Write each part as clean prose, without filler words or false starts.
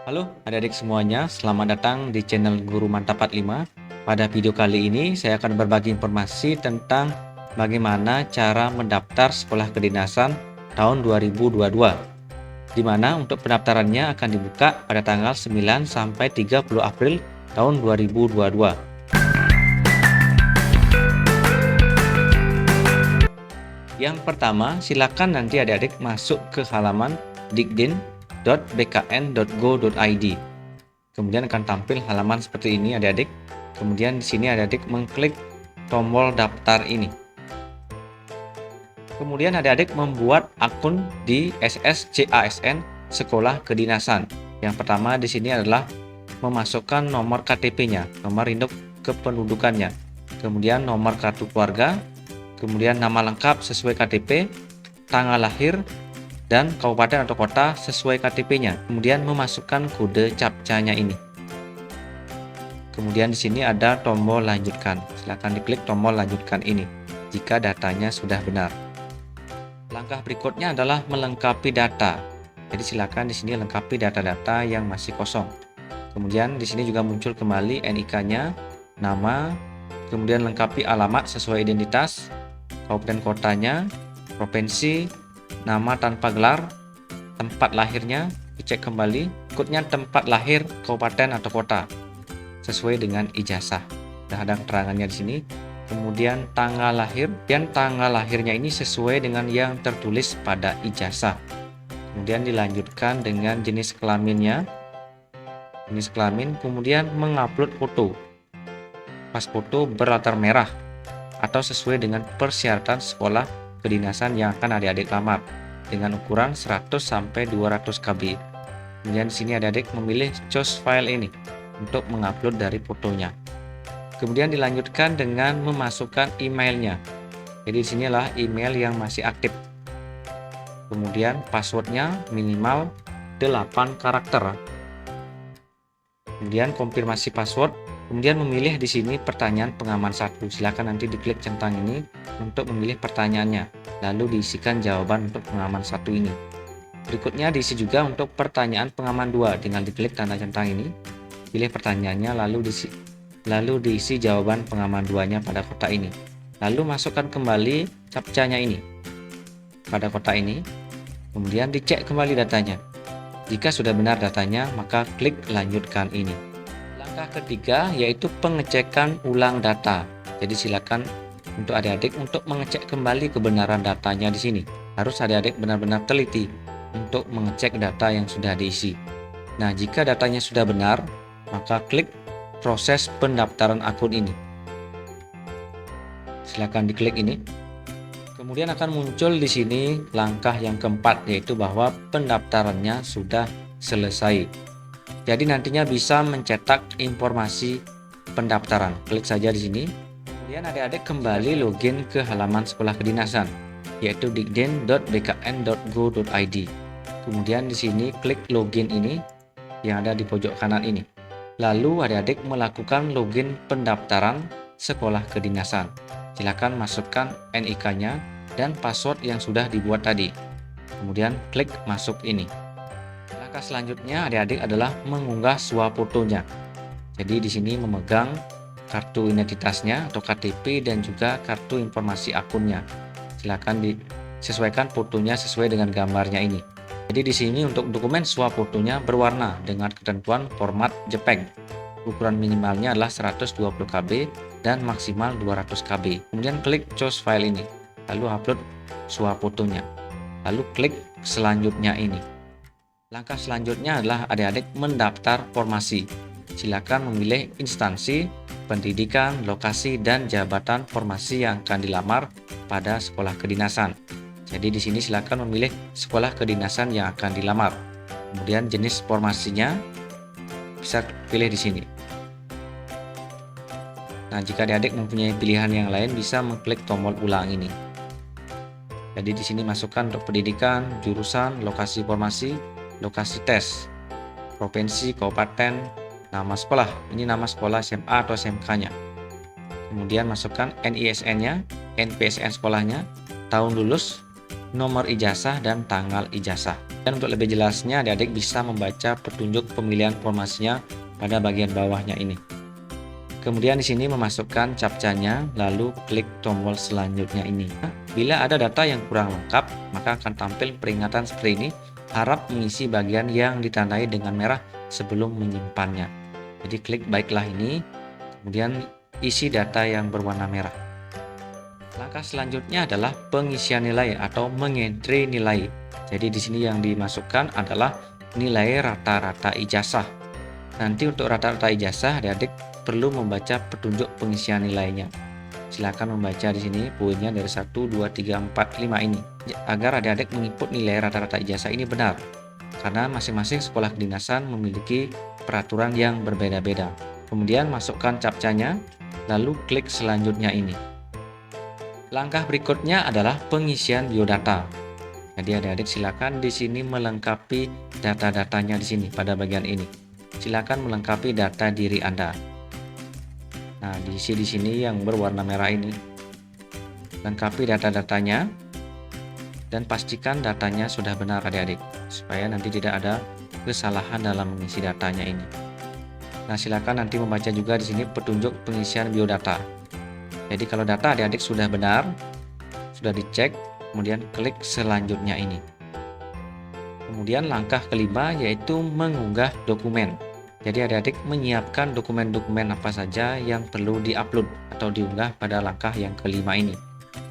Halo adik-adik semuanya, selamat datang di channel Guru Mantap 45. Pada video kali ini saya akan berbagi informasi tentang bagaimana cara mendaftar sekolah kedinasan tahun 2022. Di mana untuk pendaftarannya akan dibuka pada tanggal 9 sampai 30 April tahun 2022. Yang pertama, silakan nanti adik-adik masuk ke halaman dikdin.bkn.go.id. Kemudian akan tampil halaman seperti ini adik-adik. Kemudian di sini adik-adik mengklik tombol daftar ini. Kemudian adik-adik membuat akun di SSCASN Sekolah Kedinasan. Yang pertama di sini adalah memasukkan nomor KTP-nya, nomor induk kependudukannya, kemudian nomor kartu keluarga, kemudian nama lengkap sesuai KTP, tanggal lahir, dan kabupaten atau kota sesuai KTP-nya. Kemudian memasukkan kode CAPTCA-nya ini. Kemudian di sini ada tombol lanjutkan. Silakan diklik tombol lanjutkan ini jika datanya sudah benar. Langkah berikutnya adalah melengkapi data. Jadi silakan di sini lengkapi data-data yang masih kosong. Kemudian di sini juga muncul kembali NIK-nya, nama, kemudian lengkapi alamat sesuai identitas, kabupaten kotanya, provinsi, nama tanpa gelar, tempat lahirnya, dicek kembali, kodnya tempat lahir kabupaten atau kota sesuai dengan ijazah. Sudah ada keterangannya di sini. Kemudian tanggal lahir, dan tanggal lahirnya ini sesuai dengan yang tertulis pada ijazah. Kemudian dilanjutkan dengan jenis kelaminnya, jenis kelamin, kemudian mengupload foto. Pas foto berlatar merah atau sesuai dengan persyaratan sekolah kedinasan yang akan adik-adik lamar dengan ukuran 100 sampai 200 KB. Kemudian di sini adik-adik memilih choose file ini untuk mengupload dari fotonya. Kemudian dilanjutkan dengan memasukkan emailnya. Jadi disinilah email yang masih aktif. Kemudian passwordnya minimal 8 karakter. Kemudian konfirmasi password. Kemudian memilih di sini pertanyaan pengaman 1. Silakan nanti diklik centang ini untuk memilih pertanyaannya. Lalu diisikan jawaban untuk pengaman 1 ini. Berikutnya diisi juga untuk pertanyaan pengaman 2. Tinggal diklik tanda centang ini. Pilih pertanyaannya lalu diisi jawaban pengaman 2-nya pada kotak ini. Lalu masukkan kembali CAPTCA-nya ini pada kotak ini. Kemudian dicek kembali datanya. Jika sudah benar datanya, maka klik lanjutkan ini. Langkah ketiga yaitu pengecekan ulang data. Jadi silakan untuk adik-adik untuk mengecek kembali kebenaran datanya di sini. Harus adik-adik benar-benar teliti untuk mengecek data yang sudah diisi. Nah, jika datanya sudah benar, maka klik proses pendaftaran akun ini. Silakan diklik ini. Kemudian akan muncul di sini langkah yang keempat, yaitu bahwa pendaftarannya sudah selesai. Jadi nantinya bisa mencetak informasi pendaftaran. Klik saja di sini. Kemudian adik-adik kembali login ke halaman sekolah kedinasan, yaitu dikdin.bkn.go.id. Kemudian di sini klik login ini yang ada di pojok kanan ini. Lalu adik-adik melakukan login pendaftaran sekolah kedinasan. Silakan masukkan NIK-nya dan password yang sudah dibuat tadi. Kemudian klik masuk ini. Langkah selanjutnya adik-adik adalah mengunggah swafotonya. Jadi di sini memegang kartu identitasnya atau KTP dan juga kartu informasi akunnya. Silakan disesuaikan fotonya sesuai dengan gambarnya ini. Jadi di sini untuk dokumen swafotonya berwarna dengan ketentuan format JPEG. Ukuran minimalnya adalah 120 KB dan maksimal 200 KB. Kemudian klik choose file ini, lalu upload swafotonya. Lalu klik selanjutnya ini. Langkah selanjutnya adalah adik-adik mendaftar formasi. Silakan memilih instansi, pendidikan, lokasi, dan jabatan formasi yang akan dilamar pada sekolah kedinasan. Jadi di sini silakan memilih sekolah kedinasan yang akan dilamar. Kemudian jenis formasinya bisa pilih di sini. Nah, jika adik-adik mempunyai pilihan yang lain bisa mengklik tombol ulang ini. Jadi di sini masukkan untuk pendidikan, jurusan, lokasi formasi, lokasi tes, provinsi, kabupaten, nama sekolah. Ini nama sekolah SMA atau SMK-nya. Kemudian masukkan NISN-nya, NPSN sekolahnya, tahun lulus, nomor ijazah dan tanggal ijazah. Dan untuk lebih jelasnya, adik-adik bisa membaca petunjuk pemilihan formasinya pada bagian bawahnya ini. Kemudian di sini memasukkan captchanya, lalu klik tombol selanjutnya ini. Bila ada data yang kurang lengkap, maka akan tampil peringatan seperti ini. Harap mengisi bagian yang ditandai dengan merah sebelum menyimpannya. Jadi klik baiklah ini, kemudian isi data yang berwarna merah. Langkah selanjutnya adalah pengisian nilai atau mengentry nilai. Jadi di sini yang dimasukkan adalah nilai rata-rata ijazah. Nanti untuk rata-rata ijazah, adik-adik perlu membaca petunjuk pengisian nilainya. Silakan membaca di sini poinnya dari 1, 2, 3, 4, 5 ini. Agar adik-adik menginput nilai rata-rata ijazah ini benar. Karena masing-masing sekolah kedinasan memiliki peraturan yang berbeda-beda. Kemudian masukkan captchanya, lalu klik selanjutnya ini. Langkah berikutnya adalah pengisian biodata. Jadi adik-adik silakan di sini melengkapi data-datanya di sini pada bagian ini. Silakan melengkapi data diri Anda. Nah, diisi di sini yang berwarna merah ini. Lengkapi data-datanya dan pastikan datanya sudah benar adik-adik, supaya nanti tidak ada kesalahan dalam mengisi datanya ini. Nah, silakan nanti membaca juga di sini petunjuk pengisian biodata. Jadi kalau data adik-adik sudah benar, sudah dicek, kemudian klik selanjutnya ini. Kemudian langkah kelima yaitu mengunggah dokumen. Jadi adik-adik menyiapkan dokumen-dokumen apa saja yang perlu diupload atau diunggah pada langkah yang kelima ini.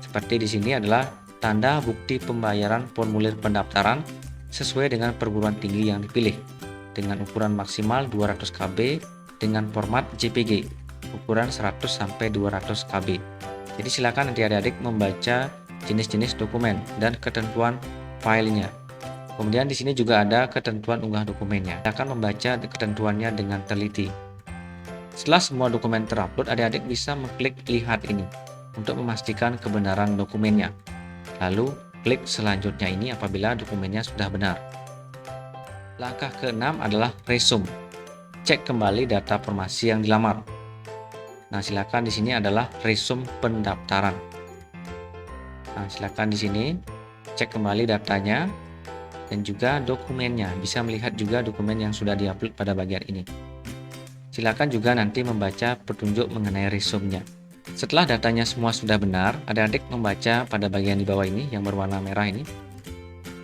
Seperti di sini adalah tanda bukti pembayaran formulir pendaftaran sesuai dengan perguruan tinggi yang dipilih dengan ukuran maksimal 200 KB dengan format JPG ukuran 100 sampai 200 KB. Jadi silakan nanti adik-adik membaca jenis-jenis dokumen dan ketentuan filenya. Kemudian di sini juga ada ketentuan unggah dokumennya. Silakan membaca ketentuannya dengan teliti. Setelah semua dokumen terupload, adik-adik bisa mengklik lihat ini untuk memastikan kebenaran dokumennya. Lalu klik selanjutnya ini apabila dokumennya sudah benar. Langkah keenam adalah resume. Cek kembali data formasi yang dilamar. Nah, silakan di sini adalah resume pendaftaran. Nah, silakan di sini cek kembali datanya dan juga dokumennya. Bisa melihat juga dokumen yang sudah diupload pada bagian ini. Silakan juga nanti membaca petunjuk mengenai resume-nya. Setelah datanya semua sudah benar, adik-adik membaca pada bagian di bawah ini yang berwarna merah ini.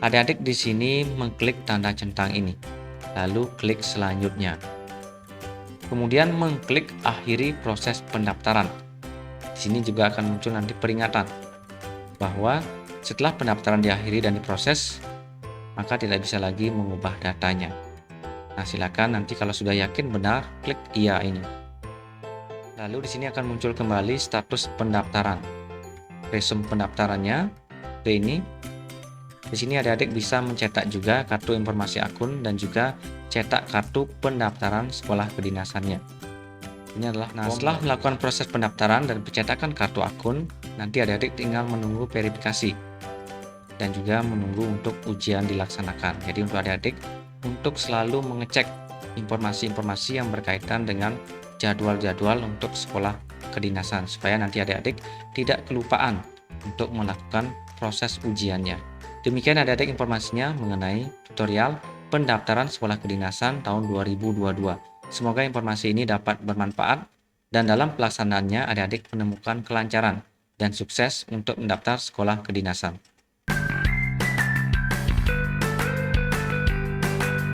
Adik-adik di sini mengklik tanda centang ini, lalu klik selanjutnya. Kemudian mengklik akhiri proses pendaftaran. Di sini juga akan muncul nanti peringatan bahwa setelah pendaftaran diakhiri dan diproses, maka tidak bisa lagi mengubah datanya. Nah, silakan nanti kalau sudah yakin benar, klik iya ini. Lalu di sini akan muncul kembali status pendaftaran. Resume pendaftarannya ke ini. Di sini adik-adik bisa mencetak juga kartu informasi akun dan juga cetak kartu pendaftaran sekolah kedinasannya. Ini adalah setelah melakukan proses pendaftaran dan pencetakan kartu akun, nanti adik-adik tinggal menunggu verifikasi dan juga menunggu untuk ujian dilaksanakan. Jadi untuk adik-adik untuk selalu mengecek informasi-informasi yang berkaitan dengan jadwal-jadwal untuk sekolah kedinasan supaya nanti adik-adik tidak kelupaan untuk melakukan proses ujiannya. Demikian adik-adik informasinya mengenai tutorial pendaftaran sekolah kedinasan tahun 2022. Semoga informasi ini dapat bermanfaat dan dalam pelaksanaannya adik-adik menemukan kelancaran dan sukses untuk mendaftar sekolah kedinasan.